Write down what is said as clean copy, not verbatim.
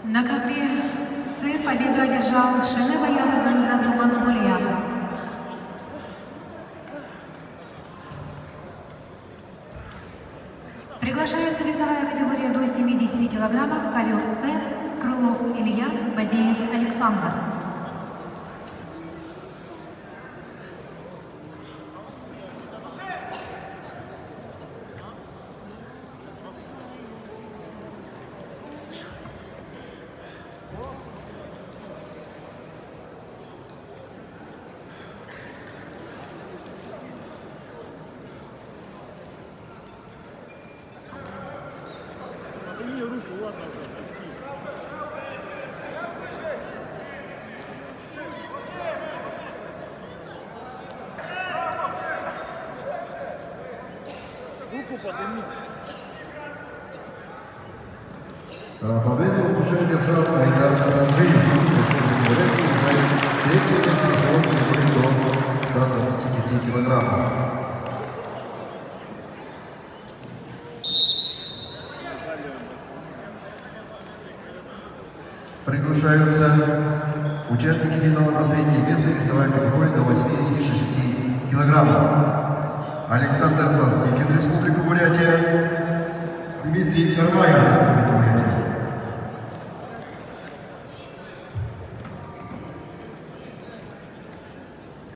На ковре Ц победу одержал Шенева Яна Монголия. Приглашается весовая категория до 70 килограммов, ковер С, Крылов Илья, Бадеев Александр. Победу уже держал Айдар Казанжиев. Третье место сегодня до 125 килограммов. Приглашаются участники финала за третье место весовой категории до 86 килограммов. Александр Классникин, Республика Бурятия. Дмитрий Кармаев, Республика Бурятия.